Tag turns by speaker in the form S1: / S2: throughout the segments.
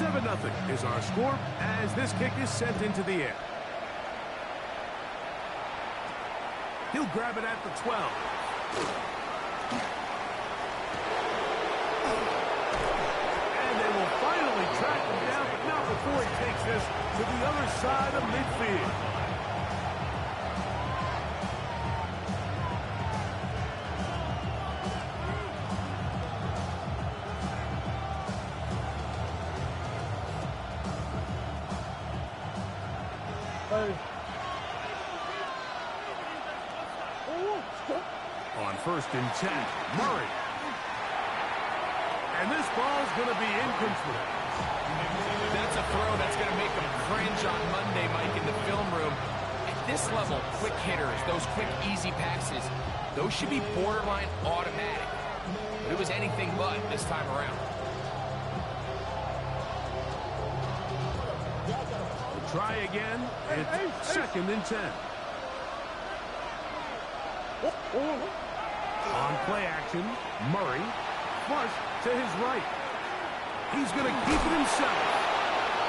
S1: 7-0 is our score as this kick is sent into the air. He'll grab it at the 12. And they will finally track him down, but not before he takes this to the other side of midfield. On 1st and 10, Murray. And this ball's going to be incomplete.
S2: That's a throw that's going to make them cringe on Monday, Mike, in the film room. At this level, quick hitters, those quick, easy passes, those should be borderline automatic. But it was anything but this time around.
S1: Try again. It's 2nd and 10. On play action, Murray, flush to his right. He's going to keep it himself.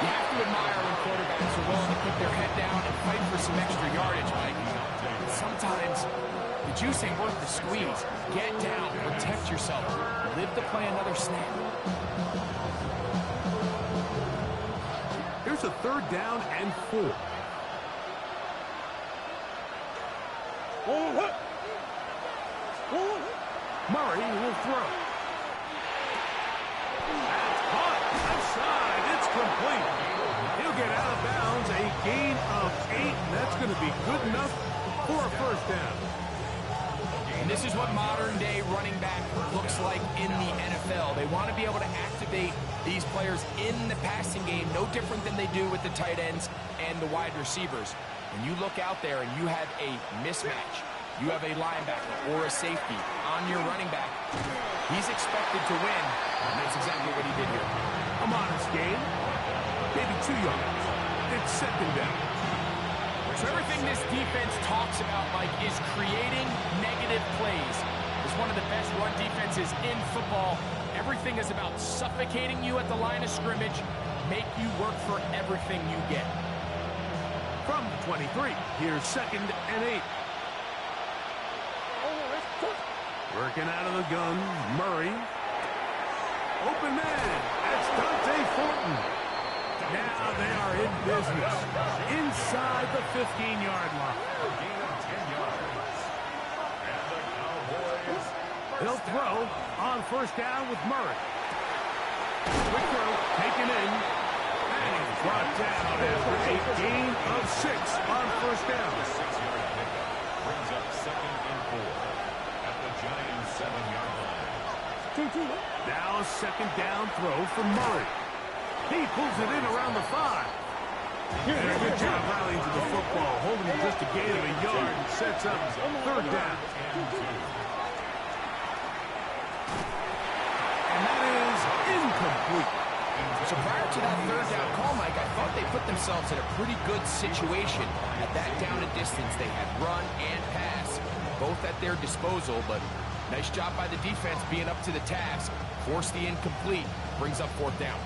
S2: You have to admire when quarterbacks are willing to put their head down and fight for some extra yardage, Mike. Sometimes the juice ain't worth the squeeze. Get down, protect yourself, live to play another snap.
S1: Here's a 3rd down and 4. Murray will throw. That's caught. Outside. It's complete. He'll get out of bounds. A gain of 8. And that's going to be good enough for a 1st down.
S2: And this is what modern-day running back looks like in the NFL. They want to be able to activate these players in the passing game, no different than they do with the tight ends and the wide receivers. When you look out there and you have a mismatch, you have a linebacker or a safety on your running back, he's expected to win, and that's exactly what he did here.
S1: A modest gain, maybe 2 yards. It's 2nd down.
S2: So everything this defense talks about, Mike, is creating negative plays. It's one of the best run defenses in football. Everything is about suffocating you at the line of scrimmage, make you work for everything you get.
S1: From the 23, here's 2nd and 8. Working out of the gun, Murray. Open man, that's Dante Fortin. Now they are in business inside the 15-yard line. He'll throw on 1st down with Murray. Quick throw, taken in, and he's brought down after a gain of 6 on 1st down.
S3: Brings up 2nd and 4 at the Giants' 7-yard line.
S1: Now a 2nd down throw for Murray. He pulls it in around the 5. And a good job rallying to the football, holding him just a gain of a yard and sets up 3rd down. And that is incomplete.
S2: So prior to that 3rd down call, Mike, I thought they put themselves in a pretty good situation. At that down and distance, they had run and pass, both at their disposal, but nice job by the defense being up to the task. Force the incomplete, brings up 4th down.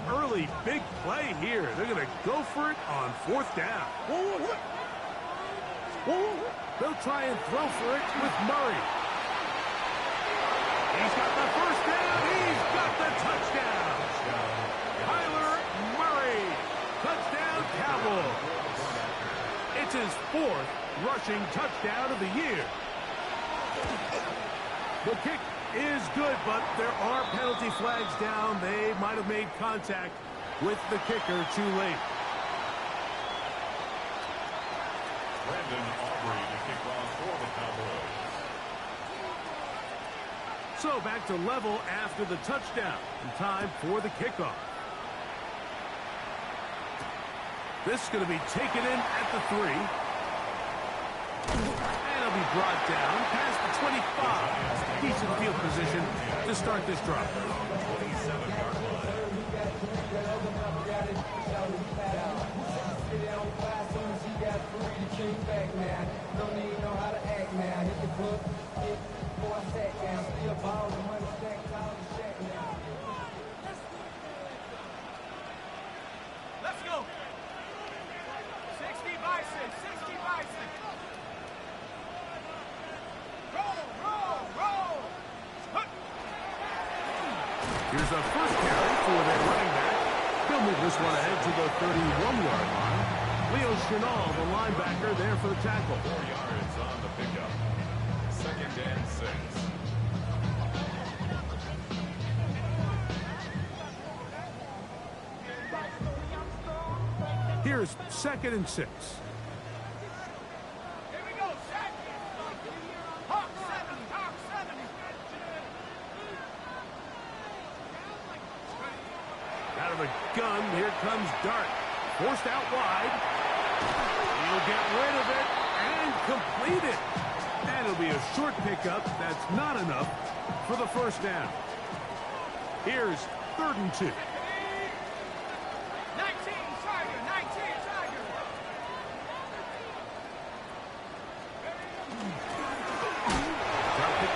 S1: Early big play here. They're going to go for it on 4th down. They'll try and throw for it with Murray. He's got the 1st down. He's got the touchdown. Kyler Murray. Touchdown, Cowboys. It's his 4th rushing touchdown of the year. The kick is good, but there are penalty flags down. They might have made contact with the kicker too late.
S3: Brandon Aubrey to kick off for the Cowboys.
S1: So back to level after the touchdown. And time for the kickoff. This is going to be taken in at the 3. And it'll be brought down past the 25. Decent field position to start this drive.
S3: 27-yard line.
S1: Here's a first carry for their running back. He'll move this one ahead to the 31-yard line. Leo Chenal, the linebacker, there for the tackle.
S3: 4 yards on the pickup. 2nd and 6.
S1: Here's 2nd and 6. Out of the gun, here comes Dart. Forced out wide. He'll get rid of it and complete it. And it'll be a short pickup. That's not enough for the first down. Here's 3rd and 2.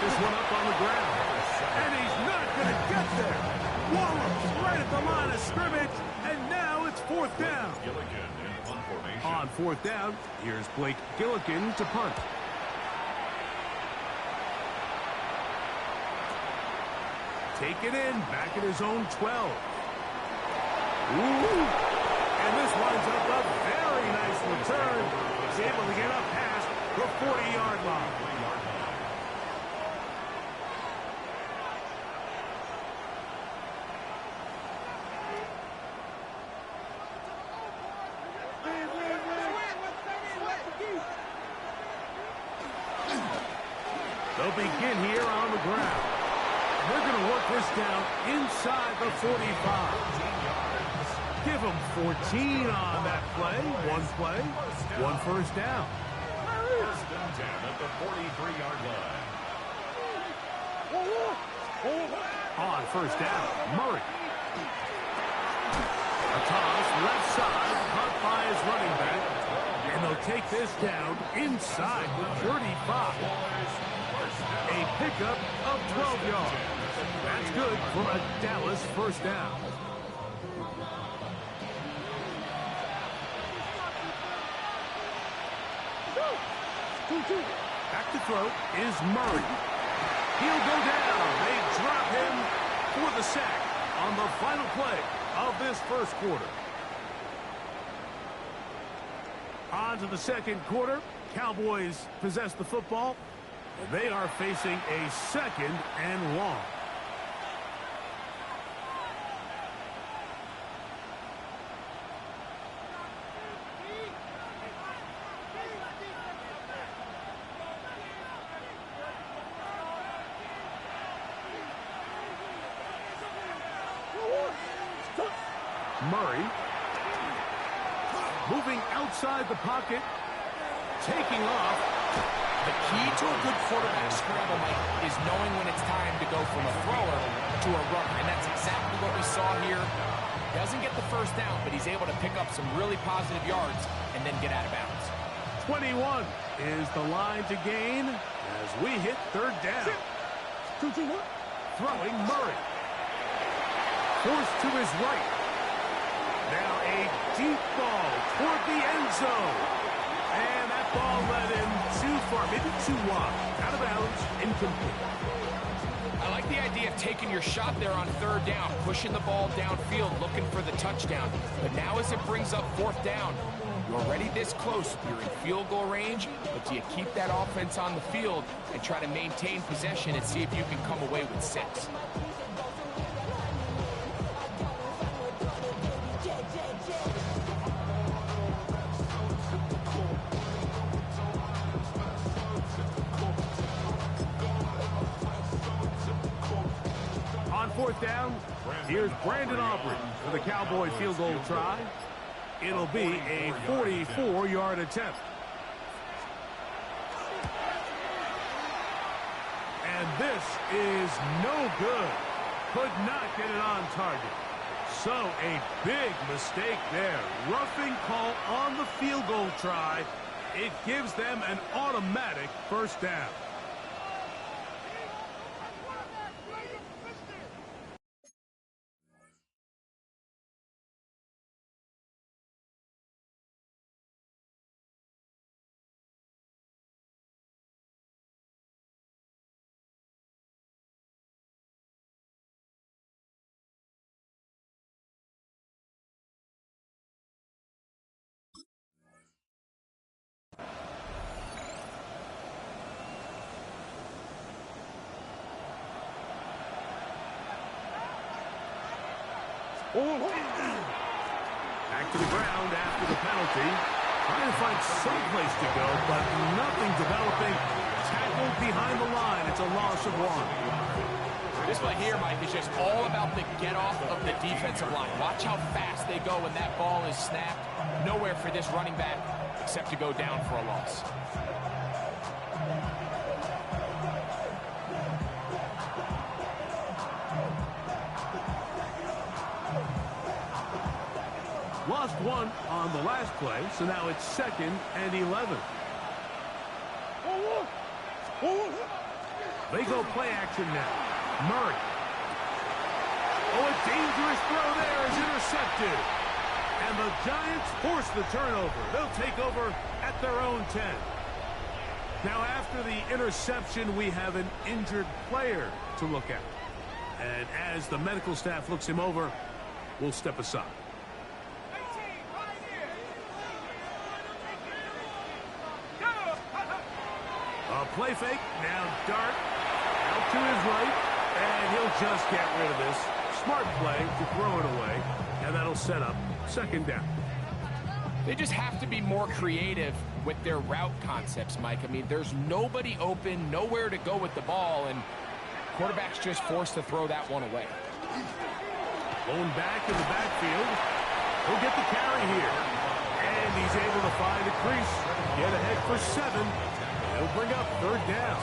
S1: This one up on the ground. And he's not going to get there. Wallops right at the line of scrimmage. And now it's 4th down.
S3: Gilligan in punt formation.
S1: On 4th down, here's Blake Gilligan to punt. Take it in, back at his own 12. Ooh. And this winds up a very nice return. He's able to get up past the 40-yard line. They'll begin here on the ground. They're going to work this down inside the 45. Give them 14 on that play. One play, one first down.
S3: First and 10 at the 43-yard line.
S1: On first down, Murray. A toss left side, caught by his running back. And they'll take this down inside the 35. A pickup of 12 yards. That's good for a Dallas first down. Back to throw is Murray. He'll go down. They drop him for the sack on the final play of this first quarter. On to the second quarter. Cowboys possess the football. They are facing a 2nd and long. Murray moving outside the pocket, taking off.
S2: The key to a good quarterback scramble, Mike, is knowing when it's time to go from a thrower to a runner, and that's exactly what we saw here. Doesn't get the first down, but he's able to pick up some really positive yards and then get out of bounds.
S1: 21 is the line to gain as we hit 3rd down. Throwing Murray. Forced to his right. Now a deep ball toward the end zone. And that ball led him too far, maybe too wide. Out of bounds, incomplete.
S2: I like the idea of taking your shot there on 3rd down, pushing the ball downfield, looking for the touchdown. But now as it brings up 4th down, you're already this close. You're in field goal range, but do you keep that offense on the field and try to maintain possession and see if you can come away with 6?
S1: On 4th down, here's Brandon Aubrey for the Cowboy field goal try. It'll be a 44-yard attempt. And this is no good. Could not get it on target. So a big mistake there. Roughing call on the field goal try. It gives them an automatic first down. Back to the ground after the penalty. Trying to find some place to go, but nothing developing. Tackled behind the line. It's a loss of 1.
S2: This play here, Mike, is just all about the get-off of the defensive line. Watch how fast they go when that ball is snapped. Nowhere for this running back except to go down for a loss.
S1: Lost 1 on the last play, so now it's 2nd and 11. They go play action now. Murray. Oh, a dangerous throw there is intercepted. And the Giants force the turnover. They'll take over at their own 10. Now, after the interception, we have an injured player to look at. And as the medical staff looks him over, we'll step aside. A play fake, now Dart, out to his right, and he'll just get rid of this. Smart play to throw it away, and that'll set up 2nd down.
S2: They just have to be more creative with their route concepts, Mike. I mean, there's nobody open, nowhere to go with the ball, and quarterback's just forced to throw that one away.
S1: Blown back in the backfield. He'll get the carry here. And he's able to find a crease, get ahead for 7. He'll bring up 3rd down.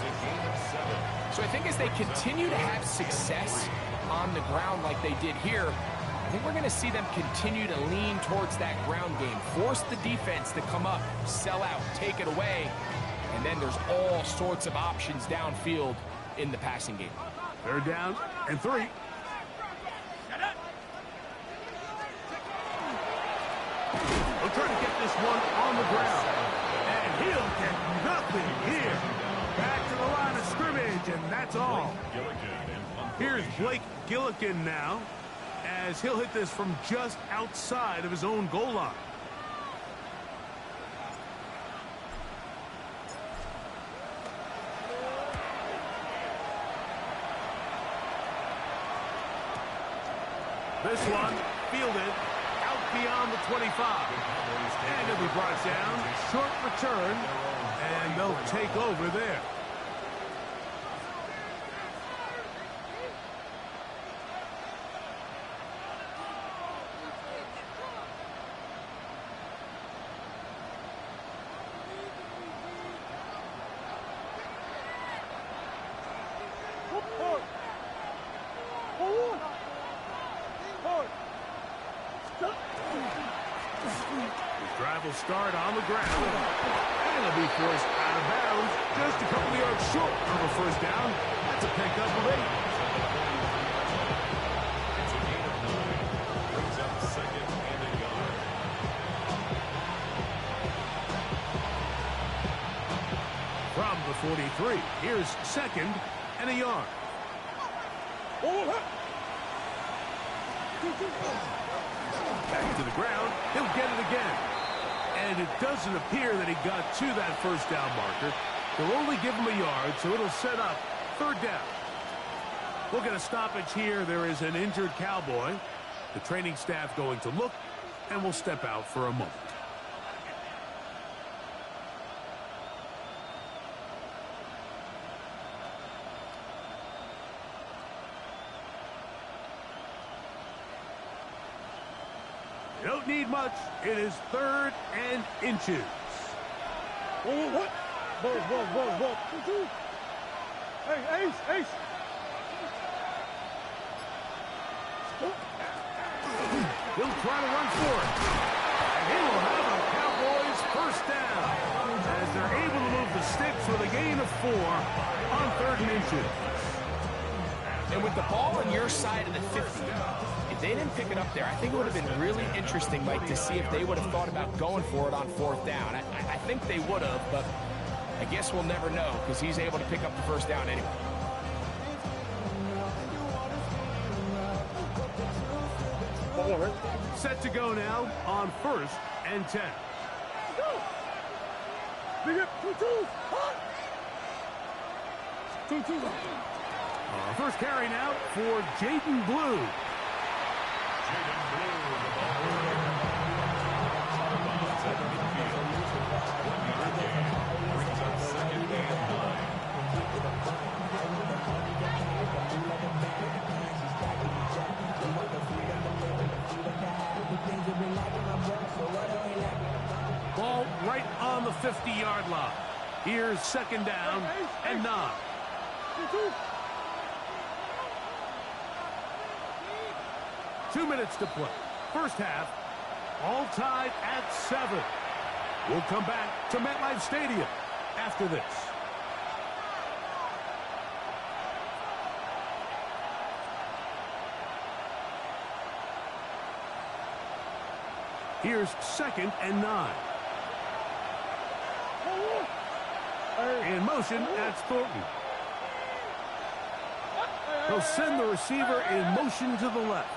S2: So I think as they continue to have success on the ground like they did here, I think we're going to see them continue to lean towards that ground game. Force the defense to come up, sell out, take it away, and then there's all sorts of options downfield in the passing game.
S1: 3rd down and 3. He'll try to get this one on the ground. And he'll get nothing here. Back to the line of scrimmage, and that's all. Here's Blake Gillikin now, as he'll hit this from just outside of his own goal line. This one fielded out beyond the 25. And he'll be brought down. Short return, and they'll take over there. Drive will start on the ground. And it'll be forced out of bounds. Just a couple yards short of a 1st down. That's a pickup of 8.
S3: It's a gain of 9. Brings up 2nd and a yard.
S1: From the 43, here's 2nd and a yard. Back to the ground. He'll get it again. And it doesn't appear that he got to that 1st down marker. They'll only give him a yard, so it'll set up 3rd down. We'll get a stoppage here. There is an injured Cowboy. The training staff going to look, and we'll step out for a moment. You don't need much. It is 3rd and inches.
S4: Whoa. Hey, Ace.
S1: He'll try to run for it. And he will have a Cowboys 1st down as they're able to move the sticks with a gain of 4 on 3rd and inches.
S2: And with the ball on your side of the 50, if they didn't pick it up there, I think it would have been really interesting, Mike, to see if they would have thought about going for it on 4th down. I think they would have, but I guess we'll never know because he's able to pick up the 1st down anyway.
S1: Set to go now on 1st and 10. First carry now for Jaden Blue. Ball right on the 50-yard line. Here's second down and 9. 2 minutes to play. First half, all tied at 7. We'll come back to MetLife Stadium after this. Here's second and 9. In motion, that's Thornton. He'll send the receiver in motion to the left.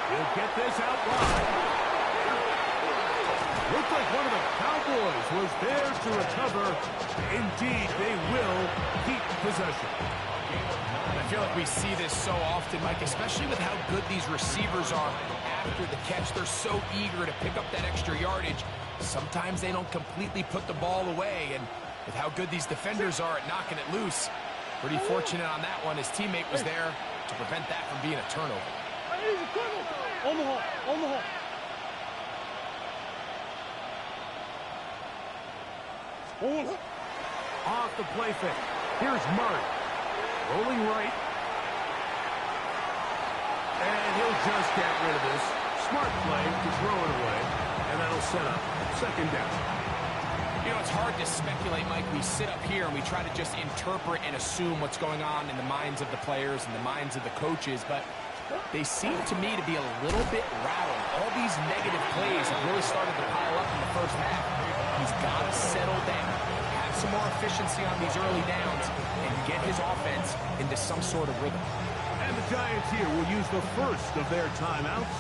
S1: He'll get this out wide. Looked like one of the Cowboys was there to recover. Indeed, they will keep possession.
S2: I feel like we see this so often, Mike, especially with how good these receivers are after the catch. They're so eager to pick up that extra yardage. Sometimes they don't completely put the ball away, and with how good these defenders are at knocking it loose, pretty fortunate on that one. His teammate was there to prevent that from being a turnover.
S4: On the hole, on the hole.
S1: Off the play fake. Here's Murray. Rolling right. And he'll just get rid of this. Smart play to throw it away. And that'll set up second down.
S2: You know, it's hard to speculate, Mike. We sit up here and we try to just interpret and assume what's going on in the minds of the players and the minds of the coaches, but they seem to me to be a little bit rattled. All these negative plays have really started to pile up in the first half. He's got to settle down, have some more efficiency on these early downs, and get his offense into some sort of rhythm.
S1: And the Giants here will use the first of their timeouts.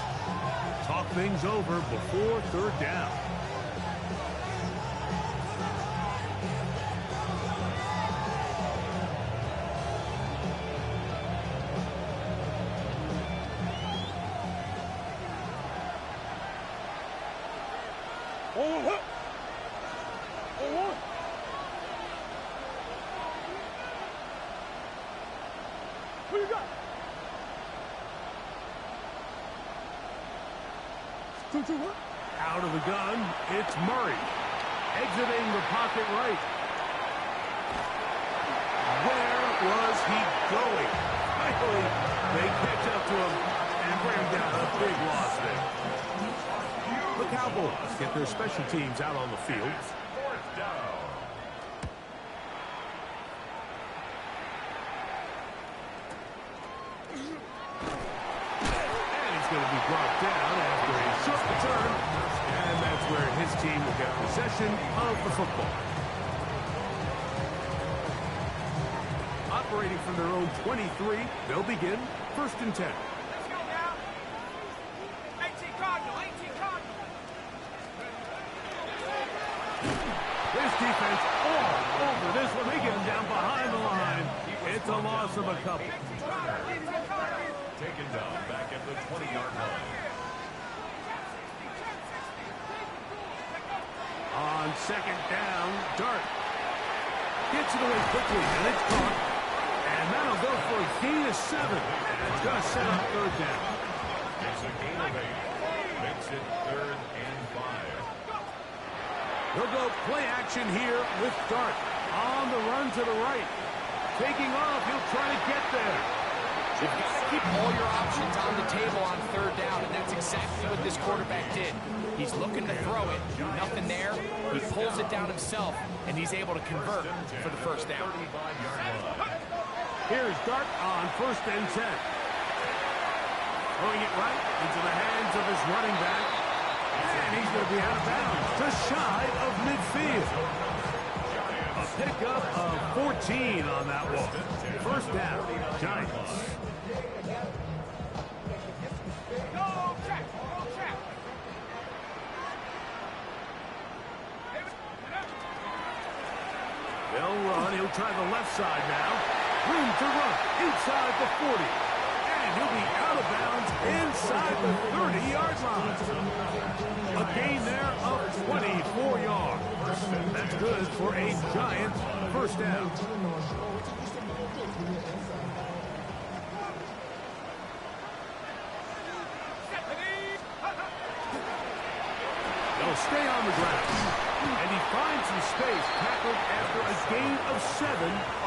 S1: Talk things over before third down.
S4: Who you got? 2-2, what?
S1: Out of the gun, it's Murray. Exiting the pocket right. Where was he going? Finally, they catch up to him and bring down a big loss there. The Cowboys get their special teams out on the field.
S3: Fourth down.
S1: And he's going to be brought down after a short return. And that's where his team will get possession of the football. Operating from their own 23, they'll begin first and 10.
S5: Let's go now. 18 Cardinal, 18 Cardinal.
S1: This defense all over this one. They get him down behind the line. It's a loss of a couple.
S3: Taken down back at the 20-yard line.
S1: On second down, Dart gets it away quickly, and it's caught. And that'll go for a gain of 7. And it's going to set up third down.
S3: It's a gain of 8. Makes it 3rd and 5.
S1: They'll go play action here with Dart. On the run to the right. Taking off, he'll try to get there.
S2: You've got to keep all your options on the table on third down, and that's exactly what this quarterback did. He's looking to throw it. Nothing there. He pulls it down himself, and he's able to convert for the first down.
S3: 35-yard line.
S1: Here's Dart on first and 10. Throwing it right into the hands of his running back. And he's going to be out of bounds, just shy of midfield. A pickup of 14 on that one. First down, Giants.
S5: Go, Jack. Go, Jack.
S1: They'll run. He'll try the left side now. Room to run inside the 40. And he'll be out of bounds inside the 30-yard line. A gain there of 24 yards. That's good for a Giants first down. They'll stay on the ground. And he finds some space, tackled after a gain of 7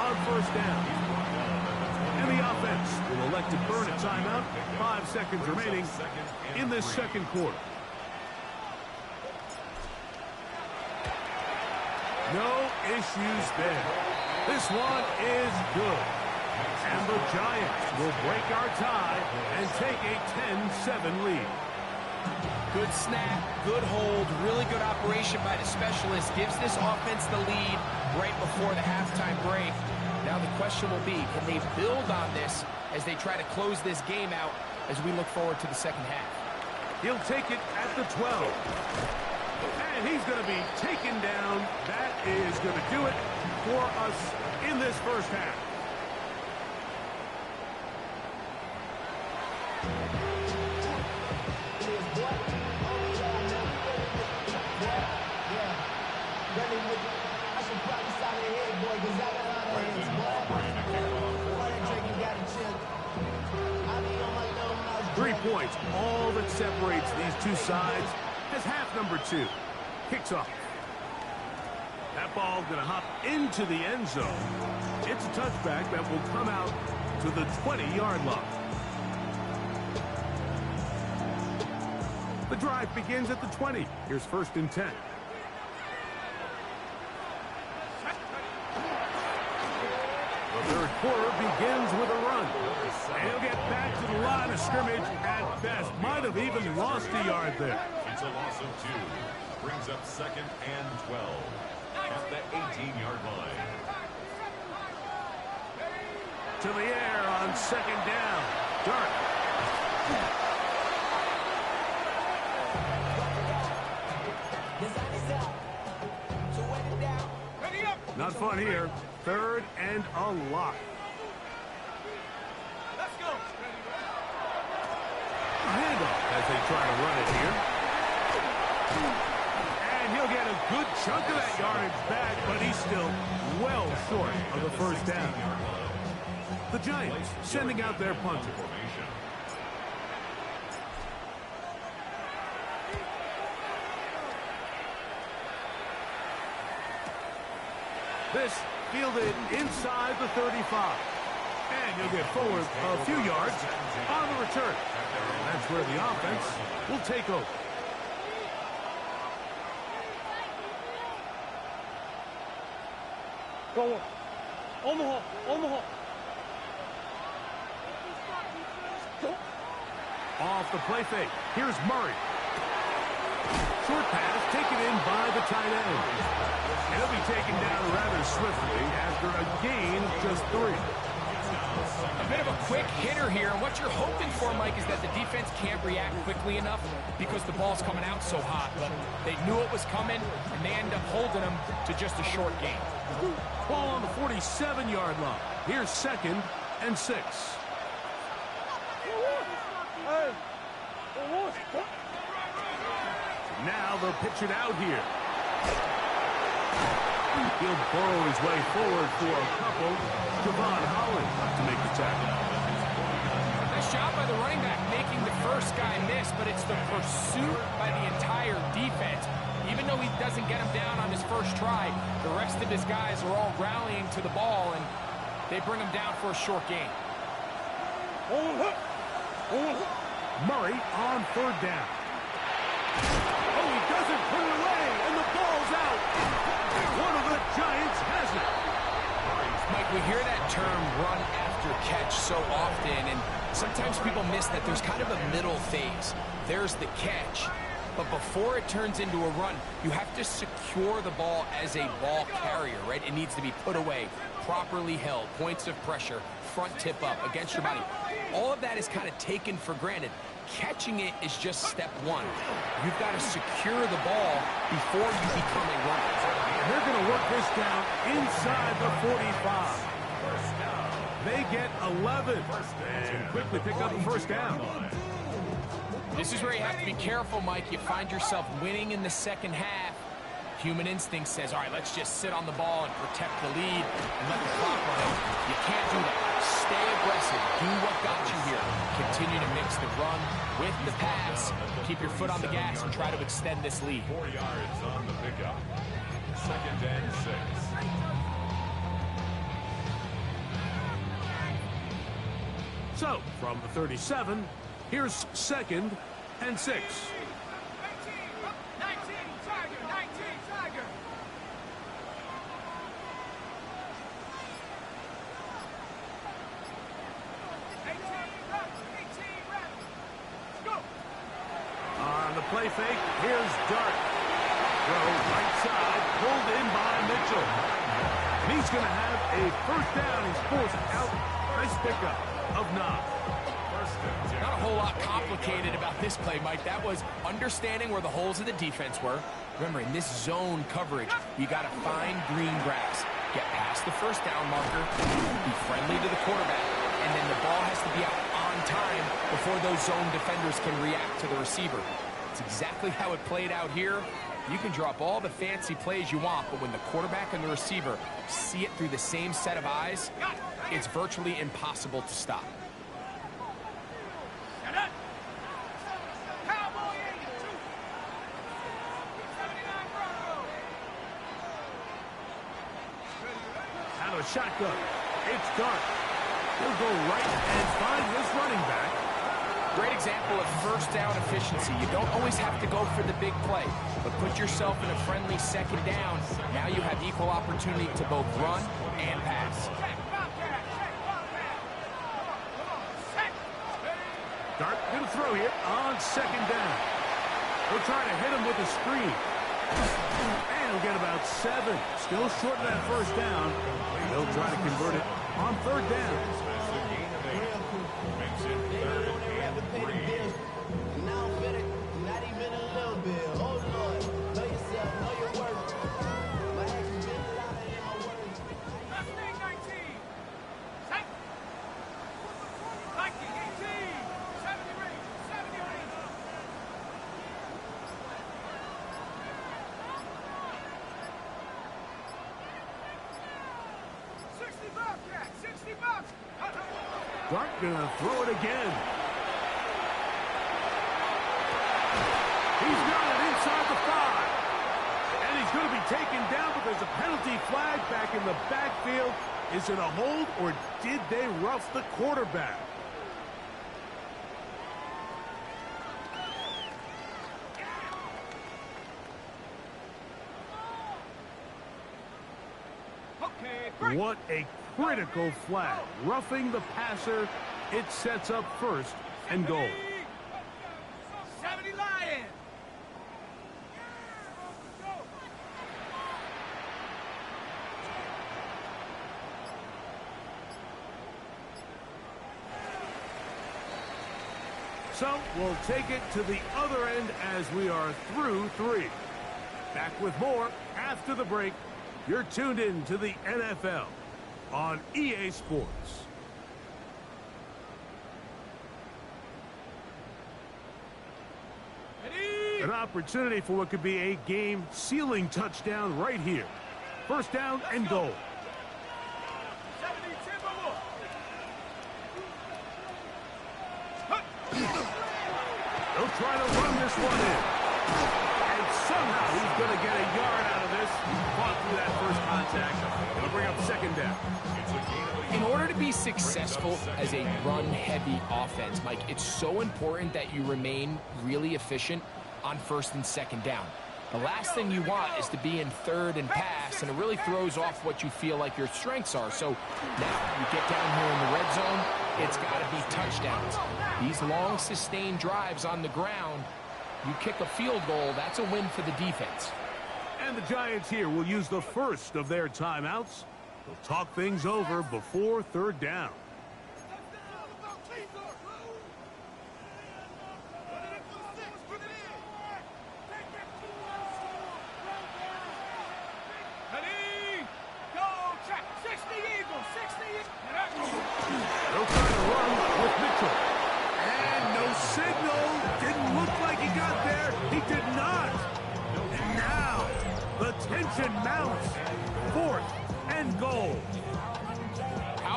S1: on first down. And the offense will elect to burn a timeout. 5 seconds remaining in this second quarter. No issues there. This one is good. And the Giants will break our tie and take a 10-7 lead.
S2: Good snap, good hold, really good operation by the specialist. Gives this offense the lead right before the halftime break. Now the question will be, can they build on this as they try to close this game out as we look forward to the second half?
S1: He'll take it at the 12. And he's going to be taken down. That is going to do it for us in this first half. Points, all that separates these two sides as half number 2 kicks off. That ball going to hop into the end zone. It's a touchback that will come out to the 20-yard line. The drive begins at the 20. Here's 1st and 10. The third quarter begins with a run. And he'll get back to the line of scrimmage at best. Might have even lost a yard there.
S3: It's a loss of 2. Brings up 2nd and 12 at the 18-yard line.
S1: To the air on 2nd down. Dark. Not fun here. 3rd and a lot.
S5: Let's go.
S1: Handoff as they try to run it here. And he'll get a good chunk of that yardage back, but he's still well short of the first down. The Giants sending out their punter. This fielded inside the 35. And you'll get forward a few yards on the return. And that's where the offense will take over.
S4: Go on the hole, on the hole.
S1: Off the play fake. Here's Murray. Short pass taken in by the tight end. And he'll be taken down rather swiftly after a gain of just 3.
S2: A bit of a quick hitter here. And what you're hoping for, Mike, is that the defense can't react quickly enough because the ball's coming out so hot. But they knew it was coming, and they end up holding them to just a short gain.
S1: Ball on the 47-yard line. Here's 2nd and 6. Now they'll pitch it out here. He'll burrow his way forward for a couple. Javon Holland to make the tackle.
S2: Nice job by the running back making the first guy miss, but it's the pursuit by the entire defense. Even though he doesn't get him down on his first try, the rest of his guys are all rallying to the ball, and they bring him down for a short gain.
S1: Murray on 3rd down. Oh, he doesn't put it away, and the ball's out. One of the Giants has it.
S2: Mike, we hear that term run after catch so often, and sometimes people miss that there's kind of a middle phase. There's the catch, but before it turns into a run, you have to secure the ball as a ball carrier, right? It needs to be put away, properly held, points of pressure, front tip up against your body. All of that is kind of taken for granted. Catching it is just step 1. You've got to secure the ball before you become a runner.
S1: And they're going to work this down inside the 45. They get 11 and quickly pick up the first down.
S2: This is where you have to be careful, Mike. You find yourself winning in the second half. Human instinct says, all right, let's just sit on the ball and protect the lead and let the clock run out. You can't do that. Stay aggressive. Do what got you here. Continue to mix the run with the pass. Keep your foot on the gas and try to extend this lead.
S3: 4 yards on the pickup. 2nd and 6.
S1: So, from the 37, here's 2nd and 6.
S5: 19, Tiger, 19, Tiger. 18 rep. Let's go.
S1: On the play fake, here's Dart. Throw right side, pulled in by Mitchell. And he's going to have a first down. He's forced out. Nice pickup of 9.
S2: Not a whole lot complicated about this play, Mike. That was understanding where the holes of the defense were. Remember, in this zone coverage, you got to find green grass. Get past the first down marker, be friendly to the quarterback, and then the ball has to be out on time before those zone defenders can react to the receiver. It's exactly how it played out here. You can drop all the fancy plays you want, but when the quarterback and the receiver see it through the same set of eyes, it's virtually impossible to stop.
S5: Cowboy 82. 79 Broncos.
S1: Out of a shotgun. It's Dart. He'll go right and find his running back.
S2: Great example of first down efficiency. You don't always have to go for the big play, but put yourself in a friendly second down. Now you have equal opportunity to both run and pass.
S1: Dart going to throw here on 2nd down. They'll try to hit him with a screen. And he'll get about 7. Still short of that first down. They'll try to convert it on 3rd down.
S3: Makes it 3rd and 3.
S6: Not even a little bit. Oh, Lord. Know yourself. Know your worth. My actions been louder than my words.
S5: Left wing 19. Set. Viking 18. 70 range. 70 range. 60 Bobcat. 60 bucks.
S1: Dart going to throw it again. He's got it inside the 5. And he's going to be taken down, but there's a penalty flag back in the backfield. Is it a hold, or did they rough the quarterback?
S5: Okay, break.
S1: What a critical flag. Roughing the passer. It sets up 1st and goal.
S5: 70 Lions.
S1: So we'll take it to the other end as we are through 3. Back with more after the break. You're tuned in to the NFL on EA Sports. An opportunity for what could be a game-sealing touchdown right here. First down and goal.
S5: 70 Timberwolves.
S1: They'll try to run this one in. And somehow he's going to get a yard out of this. Fought through that first contact. It'll bring up 2nd down.
S2: In order to be successful as a run-heavy offense, Mike, it's so important that you remain really efficient on 1st and 2nd down. The last thing you want is to be in 3rd and pass, and it really throws off what you feel like your strengths are. So now you get down here in the red zone, it's got to be touchdowns. These long, sustained drives on the ground, you kick a field goal, that's a win for the defense.
S1: And the Giants here will use the first of their timeouts. They'll talk things over before 3rd down.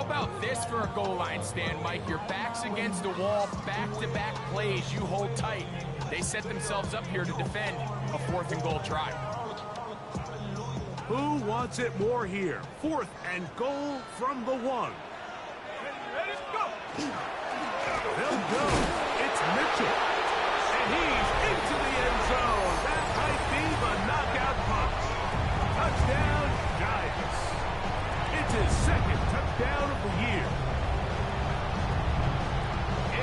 S2: about this for a goal line stand, Mike? Your back's against the wall, back-to-back plays, you hold tight. They set themselves up here to defend a 4th and goal try.
S1: Who wants it more here? 4th and goal from the 1.
S5: Ready, go!
S1: They'll go. It's Mitchell. And he's into the end zone. That might be the knockout punch. Touchdown, Giants. It's his 2nd touchdown of the year.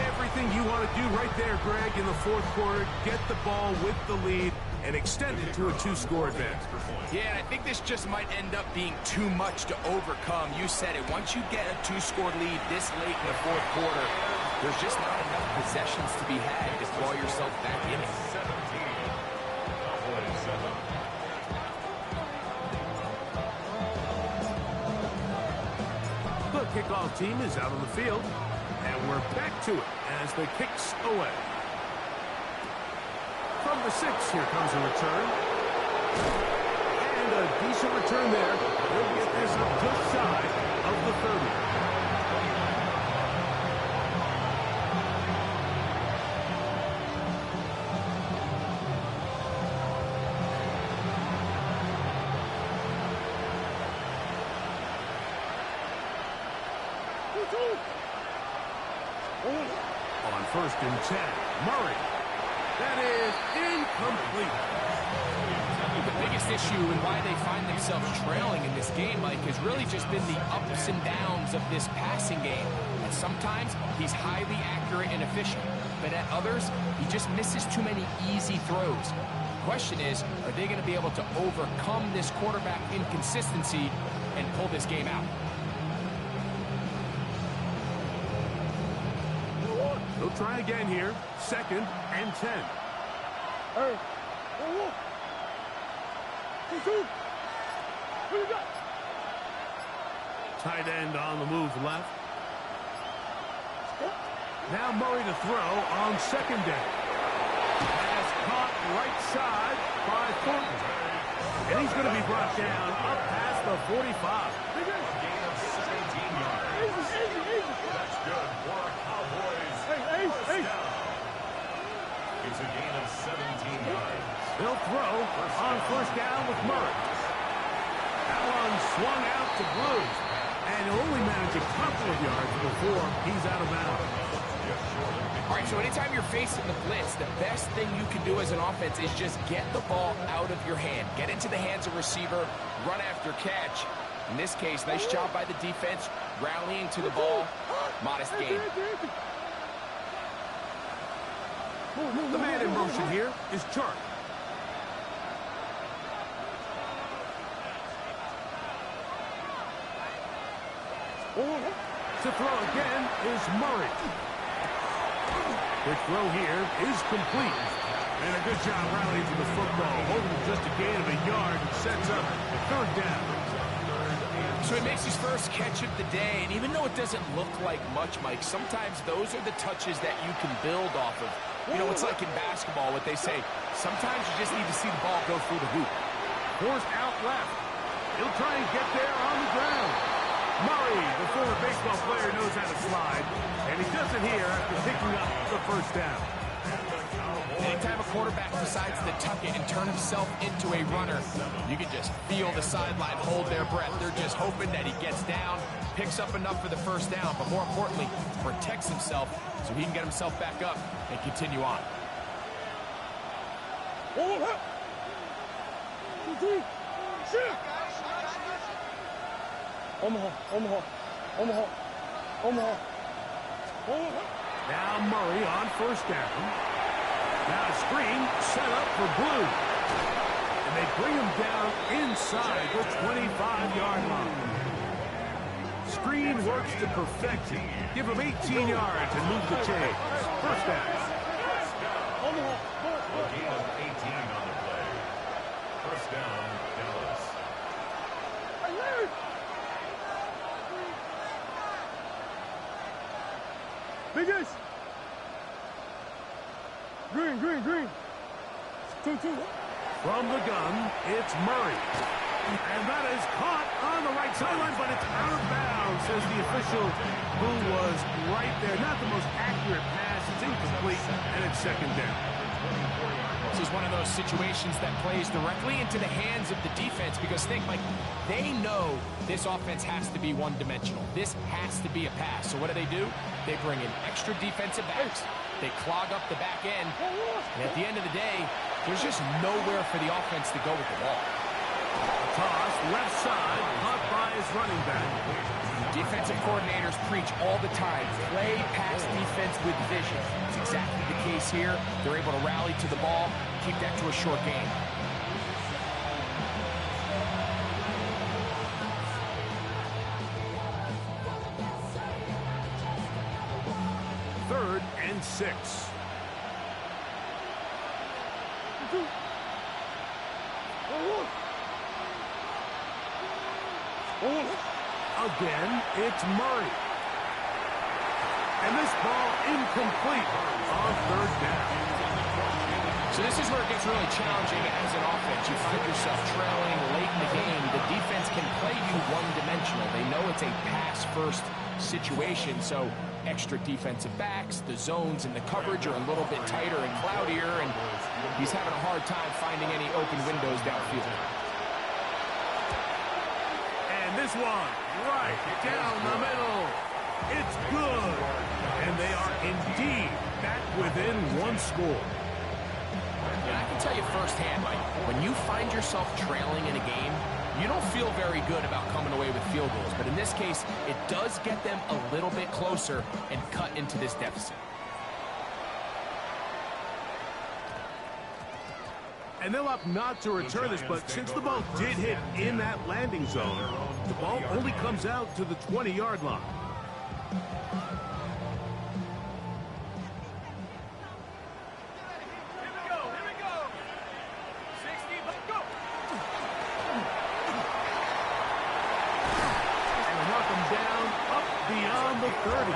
S1: Everything you want to do right there, Greg, in the 4th quarter. Get the ball with the lead and extend it to a 2-score advance.
S2: Yeah, and I think this just might end up being too much to overcome. You said it. Once you get a 2-score lead this late in the 4th quarter, there's just not enough possessions to be had to draw yourself back in it.
S3: 17. Cowboys set up.
S1: The kickoff team is out on the field, and we're back to it as the kicks away. From the 6, here comes a return. And a decent return there. He'll get this up just shy of the 30. On 1st and 10, Murray. That is incomplete.
S2: The biggest issue and why they find themselves trailing in this game, Mike, has really just been the ups and downs of this passing game. And sometimes he's highly accurate and efficient, but at others, he just misses too many easy throws. The question is, are they going to be able to overcome this quarterback inconsistency and pull this game out?
S1: They'll try again here. 2nd and 10.
S4: Hey, 2-2. What you got?
S1: Tight end on the move left. Now Murray to throw on 2nd down. Pass caught right side by Thornton. And he's going to be brought down up past the 45.
S3: Gain of 17 yards.
S4: Easy.
S3: That's good for a Cowboys.
S4: Hey.
S3: It's a gain of 17 yards.
S1: He'll throw on 1st down with Murray. That one swung out to Blues. And he'll only manage a couple of yards before he's out of bounds.
S2: All right, so anytime you're facing the blitz, the best thing you can do as an offense is just get the ball out of your hand. Get into the hands of receiver, run after catch. In this case, nice job by the defense, rallying to the ball. Modest gain.
S1: The man in motion here is Chark. To throw again is Murray. The throw here is complete. And a good job rallying to the football. Holding just a gain of a yard and sets up 3rd down.
S2: So he makes his first catch of the day, and even though it doesn't look like much, Mike, sometimes those are the touches that you can build off of. You know, it's like in basketball, what they say, sometimes you just need to see the ball go through the hoop.
S1: Forced out left. He'll try and get there on the ground. Murray, the former baseball player, knows how to slide, and he does it here after picking up the 1st down.
S2: Anytime a quarterback decides to tuck it and turn himself into a runner, you can just feel the sideline hold their breath. They're just hoping that he gets down, picks up enough for the 1st down, but more importantly, protects himself so he can get himself back up and continue on.
S4: Omaha.
S1: Now Murray on 1st down. Now a screen set up for Blue. And they bring him down inside the 25-yard line. Screen works to perfection. Give him 18 yards and move the chains. 1st down.
S3: A gain of 18 on the play. 1st down, Dallas.
S4: Biggest. Green. 2-2.
S1: From the gun, it's Murray. And that is caught on the right sideline, but it's out of bounds, says the official, who was right there. Not the most accurate pass. It's incomplete, and it's second down.
S2: This is one of those situations that plays directly into the hands of the defense because think, like, they know this offense has to be one-dimensional. This has to be a pass. So what do? They bring in extra defensive backs. They clog up the back end. And at the end of the day, there's just nowhere for the offense to go with the ball.
S1: Toss, left side, caught by his running back.
S2: Defensive coordinators preach all the time, play pass defense with vision. It's exactly the case here. They're able to rally to the ball, keep that to a short game.
S1: Third and 6. Again, it's Murray. And this ball incomplete on third down.
S2: So this is where it gets really challenging as an offense. You find yourself trailing late in the game. The defense can play you one-dimensional. They know it's a pass-first situation, so extra defensive backs, the zones and the coverage are a little bit tighter and cloudier, and he's having a hard time finding any open windows downfield.
S1: And this one, right down the middle. It's good. And they are indeed back within one score.
S2: And I can tell you firsthand, Mike, when you find yourself trailing in a game, you don't feel very good about coming away with field goals. But in this case, it does get them a little bit closer and cut into this deficit.
S1: And they'll opt not to return this, but since the ball did hit in that landing zone, the ball only comes out to the 20-yard line. Beyond the 30.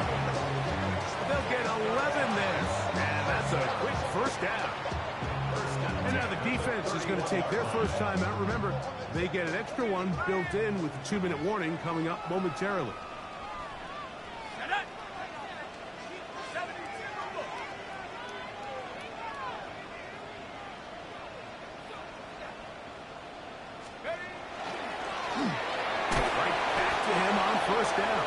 S1: They'll get 11 there. And that's a quick first down. And now the defense is going to take their first time out. Remember, they get an extra one built in with the 2-minute warning coming up momentarily. Right back to him on first down.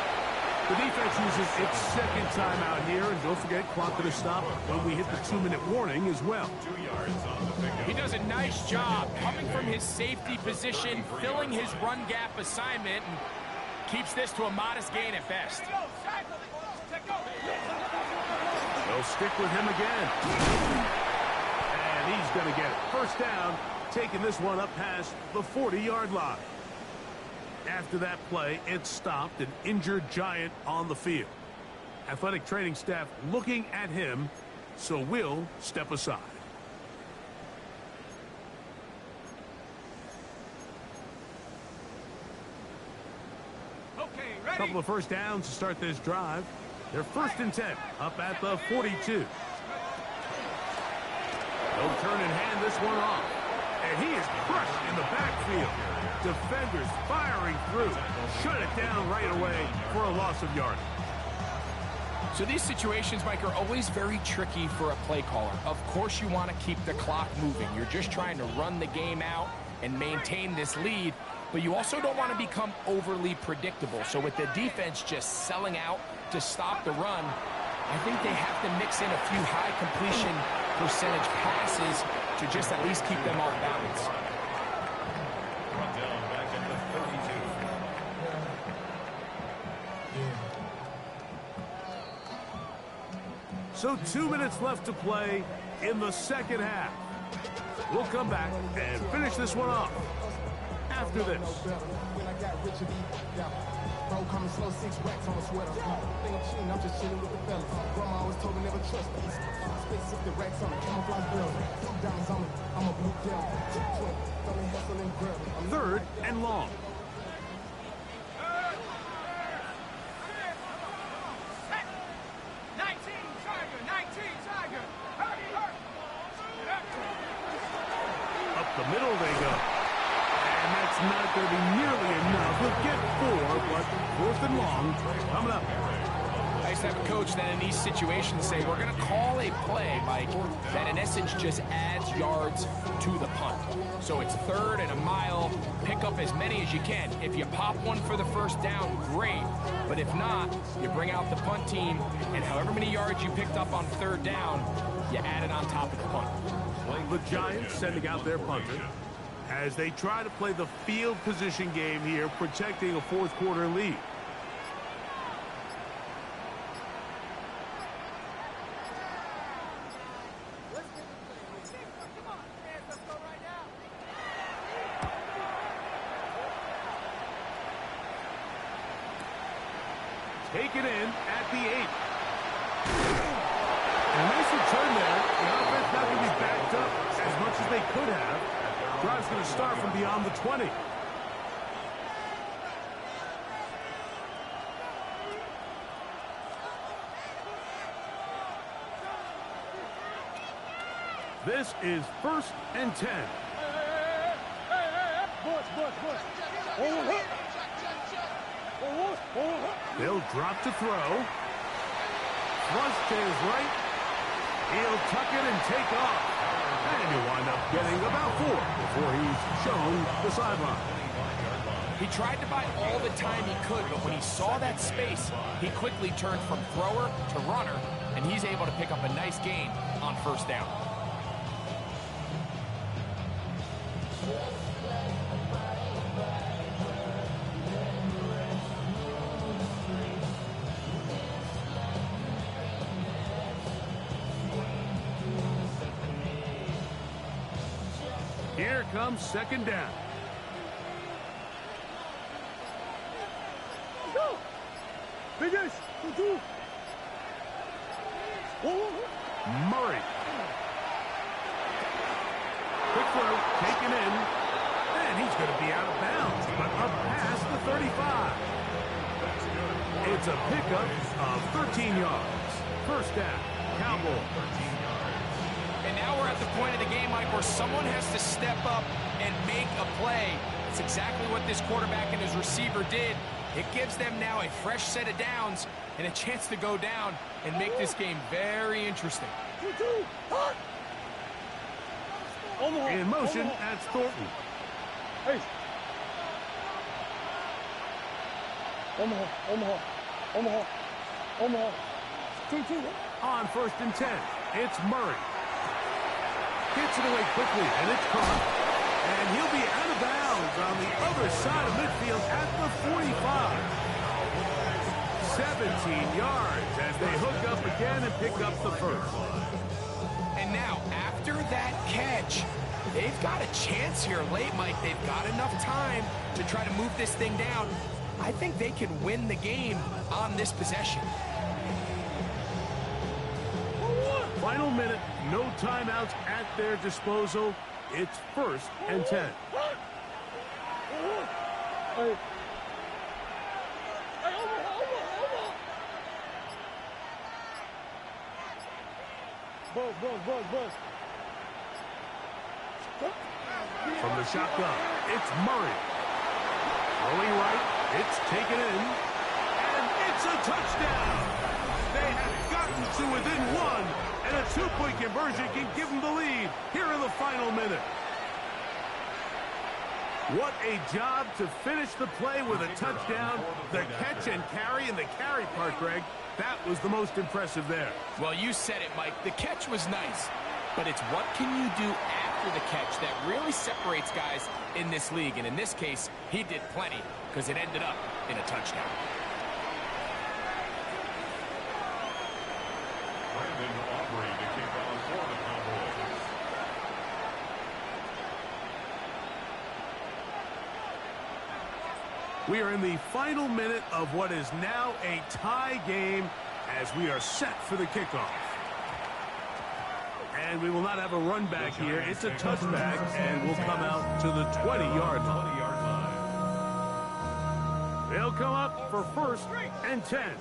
S1: The defense uses its second timeout here, and don't forget, clock to the stop when we hit the 2-minute warning as well.
S3: 2 yards on the pickup.
S2: He does a nice job coming from his safety position, filling his run gap assignment, and keeps this to a modest gain at best.
S1: They'll stick with him again. And he's going to get it. First down, taking this one up past the 40-yard line. After that play, it stopped an injured Giant on the field. Athletic training staff looking at him, so we'll step aside.
S5: Okay, ready?
S1: Couple of first downs to start this drive. They're 1st and 10, up at the 42. They'll turn and hand this one off. And he is crushed in the backfield. Defenders firing through. Shut it down right away for a loss of yardage.
S2: So these situations, Mike, are always very tricky for a play caller. Of course you want to keep the clock moving. You're just trying to run the game out and maintain this lead, but you also don't want to become overly predictable. So with the defense just selling out to stop the run, I think they have to mix in a few high completion percentage passes to just at least keep them off balance.
S3: Brought down back at the 32.
S1: So 2 minutes left to play in the second half. We'll come back and finish this one off after this.
S6: Bro, coming slow, 6 racks on a sweater. Think I'm cheating, I'm just chilling with the fellas. Grandma always told me never trust these. Space up the racks on the camouflage belt. Diamonds on me, I'm a blue devil.
S1: Third and long. Up the middle they go. And that's That's not going to be nearly enough. He'll get 4, but 4th and long coming up.
S2: I used to have a coach that in these situations say, we're going to call a play, Mike, that in essence just adds yards to the punt. So it's 3rd and a mile. Pick up as many as you can. If you pop one for the first down, great. But if not, you bring out the punt team, and however many yards you picked up on 3rd down, you add it on top of the punt.
S1: The Giants sending out their punter as they try to play the field position game here, protecting a 4th quarter lead. Take it in at the 8. And a nice return there. The offense not going to be backed up as much as they could have. Drive's going to start from beyond the 20. This is 1st and 10. They'll drop to throw. Thrust to his right. He'll tuck it and take off. And he'll wind up getting about 4 before he's shown the sideline.
S2: He tried to buy all the time he could, but when he saw that space, he quickly turned from thrower to runner, and he's able to pick up a nice gain on 1st down.
S1: Here comes 2nd down.
S4: Go! Biggest! 2.
S1: Murray. Quick throw, taken in. And he's going to be out of bounds, but up past the 35. It's a pickup of 13 yards. 1st down, Cowboys.
S2: And now we're at the point of the game, Mike, where someone has to step up and make a play. It's exactly what this quarterback and his receiver did. It gives them now a fresh set of downs and a chance to go down and make this game very interesting.
S1: In motion, that's Thornton.
S4: Hey. Omaha. 2.
S1: On 1st and 10, it's Murray. Gets it away quickly, and it's caught. And he'll be out of bounds on the other side of midfield at the 45. 17 yards as they hook up again and pick up the 1st.
S2: And now, after that catch, they've got a chance here late, Mike. They've got enough time to try to move this thing down. I think they can win the game on this possession.
S1: Final minute, no timeouts at their disposal. It's 1st and 10.
S4: Hey. Buzz.
S1: From the shotgun, it's Murray. Rolling right, it's taken in, and it's a touchdown. They have gotten to within 1, and a 2-point conversion can give them the lead here in the final minute. What a job to finish the play with a touchdown. The catch and carry, and the carry part, Greg, that was the most impressive there.
S2: Well, you said it, Mike. The catch was nice, but it's what can you do after the catch that really separates guys in this league. And in this case, he did plenty because it ended up in a touchdown.
S1: We are in the final minute of what is now a tie game as we are set for the kickoff. And we will not have a run back here. It's a touchback, and we'll come out to the 20-yard line. They'll come up for 1st and 10.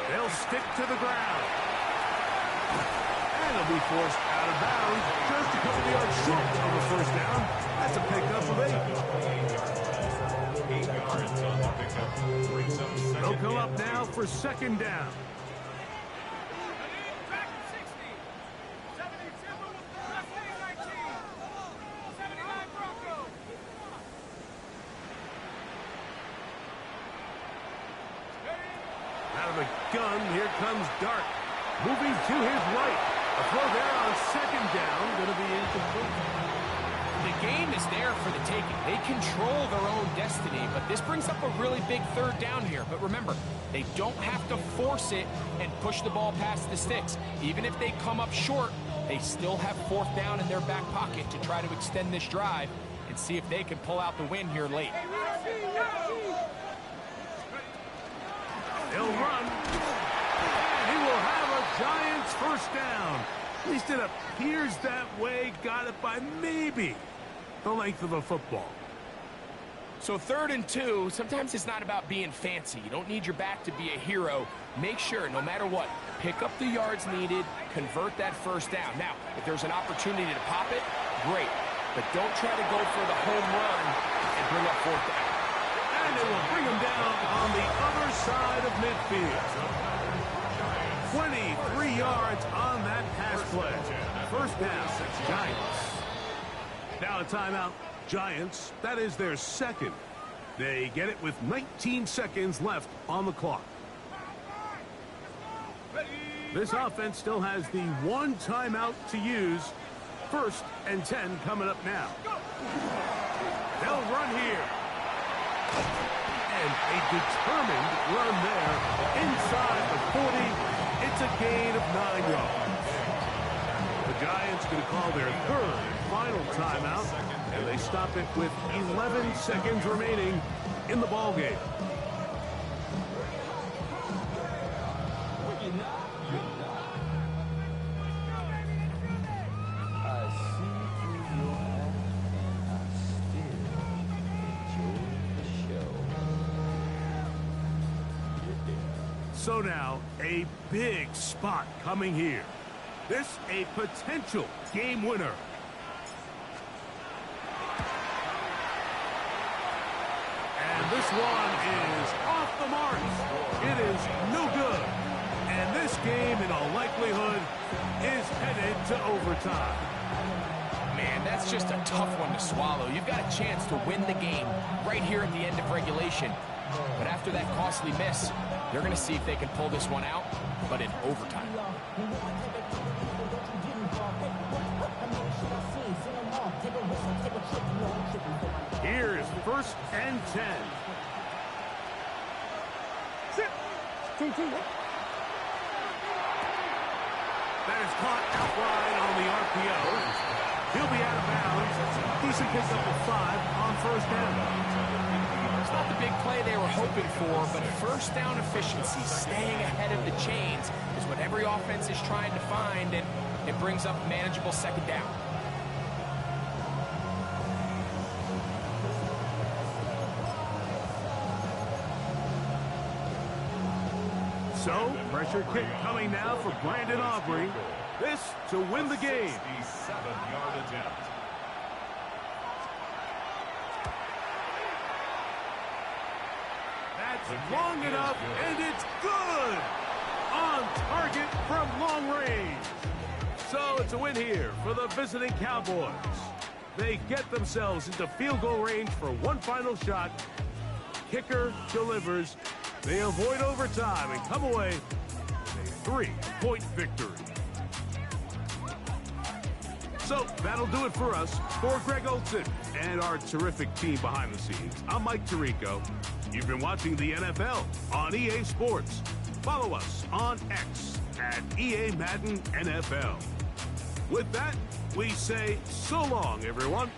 S1: They'll stick to the ground. And it'll be forced out Out of bounds, just a couple yards short of a first down. That's a pickup of 8.
S3: 8 yards on the pickup. Brings up second.
S1: They'll come up now for second down.
S5: Back at 60. 72, left 19. 79 Broncos.
S1: Out of the gun, here comes Dart. Moving to his right. A throw there on second down, going to be incomplete.
S2: The game is there for the taking. They control their own destiny, but this brings up a really big third down here. But remember, they don't have to force it and push the ball past the sticks. Even if they come up short, they still have fourth down in their back pocket to try to extend this drive and see if they can pull out the win here late.
S1: He'll run. And he will have a Giants first down. At least it appears that way. Got it by maybe the length of a football.
S2: So 3rd and 2, sometimes it's not about being fancy. You don't need your back to be a hero. Make sure, no matter what, pick up the yards needed, convert that first down. Now, if there's an opportunity to pop it, great. But don't try to go for the home run and bring up fourth down.
S1: And it will bring him down on the other side of midfield. 23 yards on that pass play. First down, Giants. Now a timeout, Giants. That is their second. They get it with 19 seconds left on the clock. This offense still has the one timeout to use. 1st and 10 coming up now. They'll run here. And a determined run there inside the 40. It's a gain of 9 yards. The Giants going to call their 3rd and final timeout, and they stop it with 11 seconds remaining in the ball game. So now, a big spot coming here. This a potential game winner. And this one is off the marks. It is no good. And this game, in all likelihood, is headed to overtime.
S2: Man, that's just a tough one to swallow. You've got a chance to win the game right here at the end of regulation. But after that costly miss, they're going to see if they can pull this one out, but in overtime.
S1: Here's 1st and 10.
S4: Sit. 2-2.
S1: That is caught outside on the RPO. He'll be out of bounds. Decent pickup of 5 on 1st down.
S2: It's not the big play they were hoping for, but first down efficiency, staying ahead of the chains, is what every offense is trying to find, and it brings up manageable second down.
S1: So, pressure kick coming now for Brandon Aubrey. This to win the game.
S3: 67-yard attempt.
S1: That's long enough, and it's good! On target from long range. So it's a win here for the visiting Cowboys. They get themselves into field goal range for one final shot. Kicker delivers. They avoid overtime and come away with a 3-point victory. So that'll do it for us. For Greg Olson and our terrific team behind the scenes, I'm Mike Tirico. You've been watching the NFL on EA Sports. Follow us on X at EA Madden NFL. With that, we say so long, everyone.